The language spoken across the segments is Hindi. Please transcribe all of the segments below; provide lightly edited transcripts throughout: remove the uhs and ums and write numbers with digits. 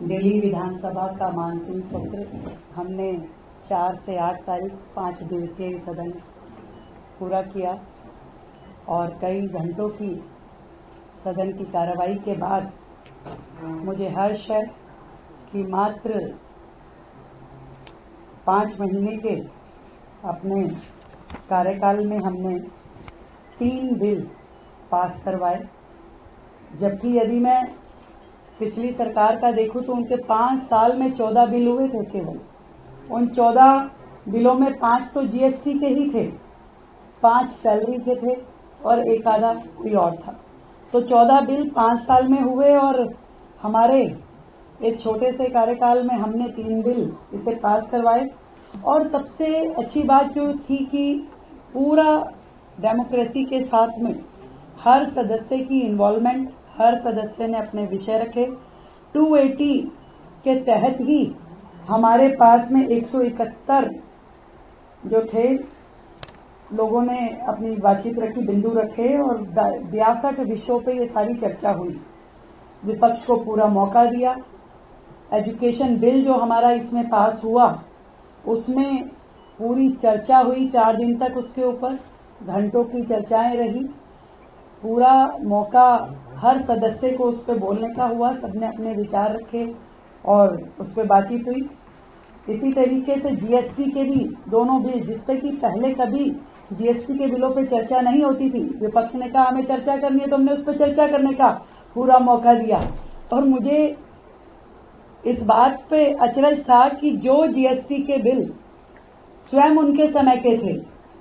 दिल्ली विधानसभा का मानसून सत्र हमने 4 से 8 तारीख 5 दिवसीय सदन पूरा किया और कई घंटों की सदन की कार्रवाई के बाद मुझे हर्ष है कि मात्र 5 महीने के अपने कार्यकाल में हमने 3 बिल पास करवाए, जबकि यदि मैं पिछली सरकार का देखूं तो उनके 5 साल में 14 बिल हुए थे केवल। उन 14 बिलों में 5 तो जीएसटी के ही थे, 5 सैलरी के थे और एक आधा कोई और था। तो 14 बिल 5 साल में हुए और हमारे इस छोटे से कार्यकाल में हमने 3 बिल इसे पास करवाए। और सबसे अच्छी बात जो थी कि पूरा डेमोक्रेसी के साथ में हर सदस्य की इन्वॉल्वमेंट, हर सदस्य ने अपने विषय रखे। 280 के तहत ही हमारे पास में 171 जो थे लोगों ने अपनी बातचीत रखी, बिंदु रखे और 62 विषयों पे ये सारी चर्चा हुई। विपक्ष को पूरा मौका दिया। एजुकेशन बिल जो हमारा इसमें पास हुआ उसमें पूरी चर्चा हुई 4 दिन तक, उसके ऊपर घंटों की चर्चाएं रही। पूरा मौका हर सदस्य को उस पर बोलने का हुआ, सबने अपने विचार रखे और उस पर बातचीत हुई। इसी तरीके से जीएसटी के भी दोनों बिल, जिसपे कि पहले कभी जीएसटी के बिलों पे चर्चा नहीं होती थी, विपक्ष ने कहा हमें चर्चा करनी है तो हमने उस पर चर्चा करने का पूरा मौका दिया। और मुझे इस बात पे अचरज था कि जो जीएसटी के बिल स्वयं उनके समय के थे,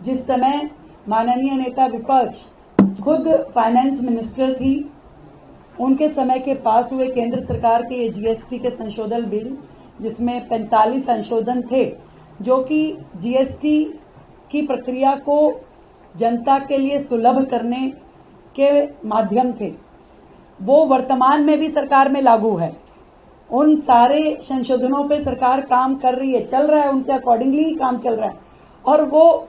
जिस समय माननीय नेता विपक्ष खुद फाइनेंस मिनिस्टर थी, उनके समय के पास हुए केंद्र सरकार के ये जीएसटी के संशोधन बिल, जिसमें 45 संशोधन थे जो कि जीएसटी की प्रक्रिया को जनता के लिए सुलभ करने के माध्यम थे, वो वर्तमान में भी सरकार में लागू है। उन सारे संशोधनों पे सरकार काम कर रही है, चल रहा है, उनके अकॉर्डिंगली ही काम चल रहा है। और वो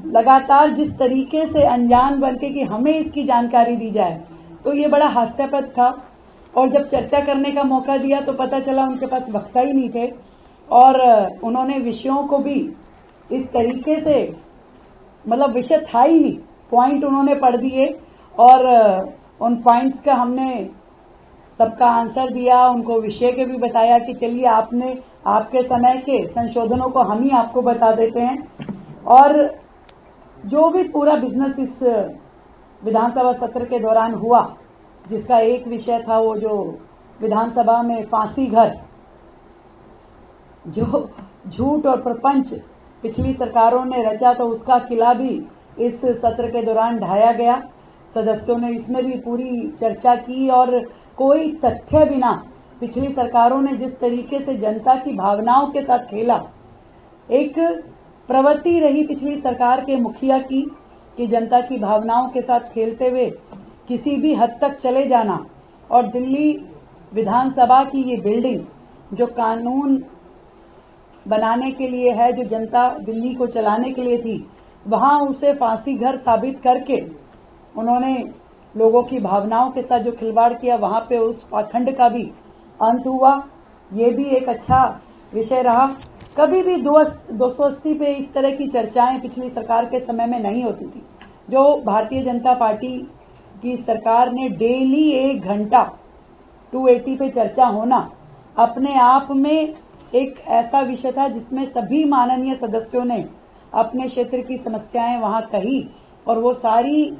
लगातार जिस तरीके से अनजान बनके कि हमें इसकी जानकारी दी जाए, तो ये बड़ा हास्यास्पद था। और जब चर्चा करने का मौका दिया तो पता चला उनके पास वक्ता ही नहीं थे और उन्होंने विषयों को भी इस तरीके से, मतलब विषय था ही नहीं, पॉइंट उन्होंने पढ़ दिए और उन पॉइंट्स का हमने सबका आंसर दिया, उनको विषय के भी बताया कि चलिए आपने आपके समय के संशोधनों को हम ही आपको बता देते हैं। और जो भी पूरा बिजनेस इस विधानसभा सत्र के दौरान हुआ, जिसका एक विषय था वो जो विधानसभा में फांसी घर, जो झूठ और प्रपंच पिछली सरकारों ने रचा, तो उसका किला भी इस सत्र के दौरान ढाया गया। सदस्यों ने इसमें भी पूरी चर्चा की और कोई तथ्य बिना पिछली सरकारों ने जिस तरीके से जनता की भावनाओं के साथ खेला, एक प्रवृत्ति रही पिछली सरकार के मुखिया की कि जनता की भावनाओं के साथ खेलते हुए किसी भी हद तक चले जाना। और दिल्ली विधानसभा की ये बिल्डिंग जो कानून बनाने के लिए है, जो जनता दिल्ली को चलाने के लिए थी, वहां उसे फांसी घर साबित करके उन्होंने लोगों की भावनाओं के साथ जो खिलवाड़ किया, वहां पे उस पाखंड का भी अंत हुआ। ये भी एक अच्छा विषय रहा। कभी भी 280 पे इस तरह की चर्चाएं पिछली सरकार के समय में नहीं होती थी। जो भारतीय जनता पार्टी की सरकार ने डेली 1 घंटा 280 पे चर्चा होना अपने आप में एक ऐसा विषय था जिसमें सभी माननीय सदस्यों ने अपने क्षेत्र की समस्याएं वहां कही और वो सारी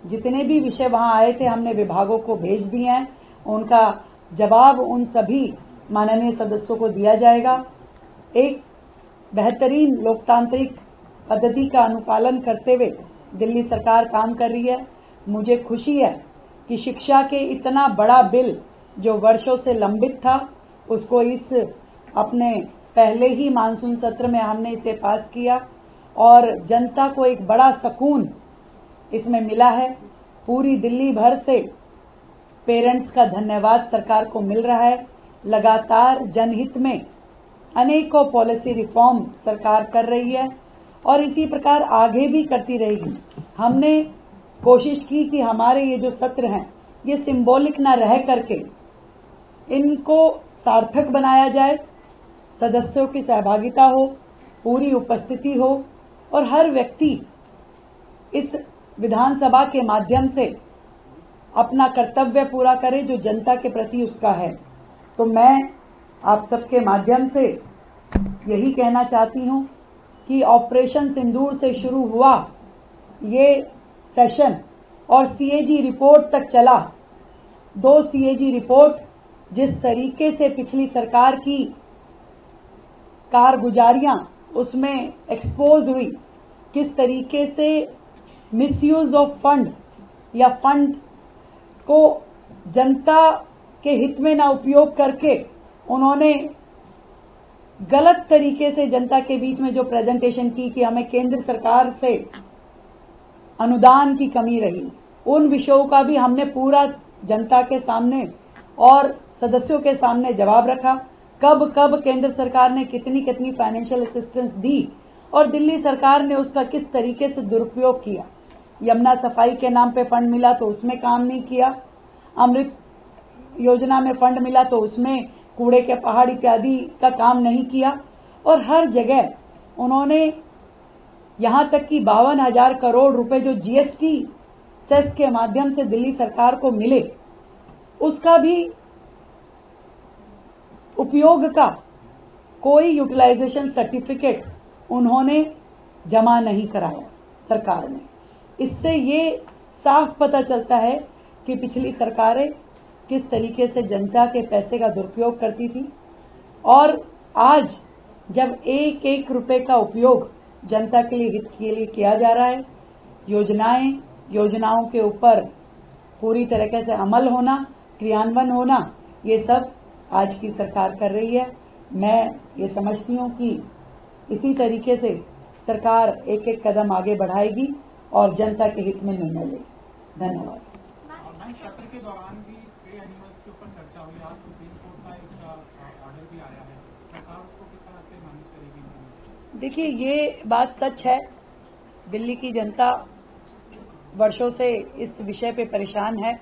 जितने भी विषय वहां आए थे हमने विभागों को भेज दिए हैं। उनका जवाब उन सभी माननीय सदस्यों को दिया जाएगा। एक बेहतरीन लोकतांत्रिक पद्धति का अनुपालन करते हुए दिल्ली सरकार काम कर रही है। मुझे खुशी है कि शिक्षा के इतना बड़ा बिल जो वर्षों से लंबित था, उसको इस अपने पहले ही मानसून सत्र में हमने इसे पास किया और जनता को एक बड़ा सुकून इसमें मिला है। पूरी दिल्ली भर से पेरेंट्स का धन्यवाद सरकार को मिल रहा है। लगातार जनहित में अनेकों पॉलिसी रिफॉर्म सरकार कर रही है और इसी प्रकार आगे भी करती रहेगी। हमने कोशिश की कि हमारे ये जो सत्र हैं ये सिंबॉलिक ना रह करके इनको सार्थक बनाया जाए, सदस्यों की सहभागिता हो, पूरी उपस्थिति हो और हर व्यक्ति इस विधानसभा के माध्यम से अपना कर्तव्य पूरा करे जो जनता के प्रति उसका है। तो मैं आप सबके माध्यम से यही कहना चाहती हूं कि ऑपरेशन सिंदूर से शुरू हुआ ये सेशन और सीएजी रिपोर्ट तक चला। 2 सीएजी रिपोर्ट जिस तरीके से पिछली सरकार की कारगुजारियां उसमें एक्सपोज हुई, किस तरीके से मिसयूज ऑफ फंड या फंड को जनता के हित में ना उपयोग करके उन्होंने गलत तरीके से जनता के बीच में जो प्रेजेंटेशन की कि हमें केंद्र सरकार से अनुदान की कमी रही, उन विषयों का भी हमने पूरा जनता के सामने और सदस्यों के सामने जवाब रखा। कब कब केंद्र सरकार ने कितनी कितनी फाइनेंशियल असिस्टेंस दी और दिल्ली सरकार ने उसका किस तरीके से दुरुपयोग किया। यमुना सफाई के नाम पे फंड मिला तो उसमें काम नहीं किया, अमृत योजना में फंड मिला तो उसमें कूड़े के पहाड़ इत्यादि का काम नहीं किया और हर जगह उन्होंने यहां तक कि 52,000 करोड़ रुपए जो जीएसटी सेस के माध्यम से दिल्ली सरकार को मिले उसका भी उपयोग का कोई यूटिलाइजेशन सर्टिफिकेट उन्होंने जमा नहीं कराया सरकार ने। इससे ये साफ पता चलता है कि पिछली सरकारें किस तरीके से जनता के पैसे का दुरुपयोग करती थी और आज जब एक एक रुपए का उपयोग जनता के लिए हित के लिए किया जा रहा है, योजनाओं के ऊपर पूरी तरीके से अमल होना, क्रियान्वयन होना, ये सब आज की सरकार कर रही है। मैं ये समझती हूँ कि इसी तरीके से सरकार एक एक कदम आगे बढ़ाएगी और जनता के हित में निर्णय लेगी। धन्यवाद। सत्र के दौरान भी स्प्रे एनिमल्स के ऊपर चर्चा हुई, आज सुप्रीम कोर्ट का एक ऑर्डर भी आया है, सरकार उसको किस तरह से मैनेज करेगी? देखिए, ये बात सच है, दिल्ली की जनता वर्षों से इस विषय पे परेशान है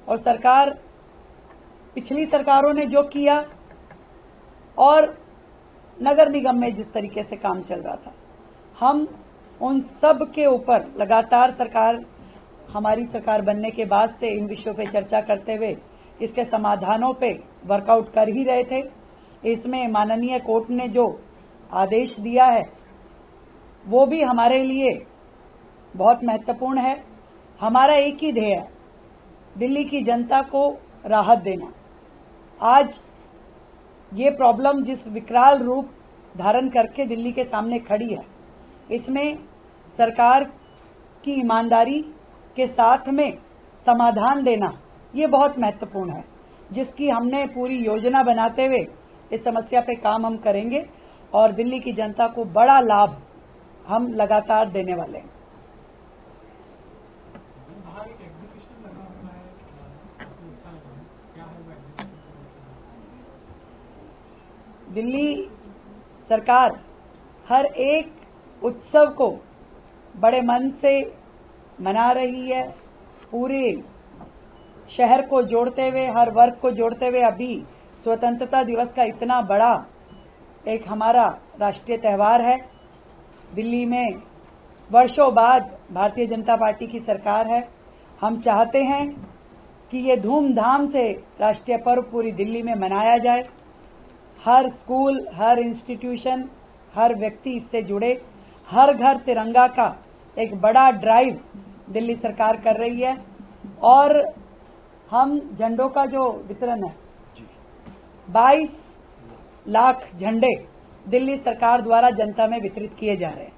और सरकार पिछली सरकारों ने जो किया और नगर निगम में जिस तरीके से काम चल रहा था, हम उन सब के ऊपर लगातार हमारी सरकार बनने के बाद से इन विषयों पे चर्चा करते हुए इसके समाधानों पे वर्कआउट कर ही रहे थे। इसमें माननीय कोर्ट ने जो आदेश दिया है वो भी हमारे लिए बहुत महत्वपूर्ण है। हमारा एक ही ध्येय है, दिल्ली की जनता को राहत देना। आज ये प्रॉब्लम जिस विकराल रूप धारण करके दिल्ली के सामने खड़ी है, इसमें सरकार की ईमानदारी के साथ में समाधान देना ये बहुत महत्वपूर्ण है, जिसकी हमने पूरी योजना बनाते हुए इस समस्या पे काम हम करेंगे और दिल्ली की जनता को बड़ा लाभ हम लगातार देने वाले हैं। दिल्ली सरकार हर एक उत्सव को बड़े मन से मना रही है, पूरे शहर को जोड़ते हुए, हर वर्ग को जोड़ते हुए। अभी स्वतंत्रता दिवस का इतना बड़ा एक हमारा राष्ट्रीय त्योहार है। दिल्ली में वर्षों बाद भारतीय जनता पार्टी की सरकार है। हम चाहते हैं कि ये धूमधाम से राष्ट्रीय पर्व पूरी दिल्ली में मनाया जाए। हर स्कूल, हर इंस्टीट्यूशन, हर व्यक्ति इससे जुड़े। हर घर तिरंगा का एक बड़ा ड्राइव दिल्ली सरकार कर रही है और हम झंडों का जो वितरण है, 22 लाख झंडे दिल्ली सरकार द्वारा जनता में वितरित किए जा रहे हैं।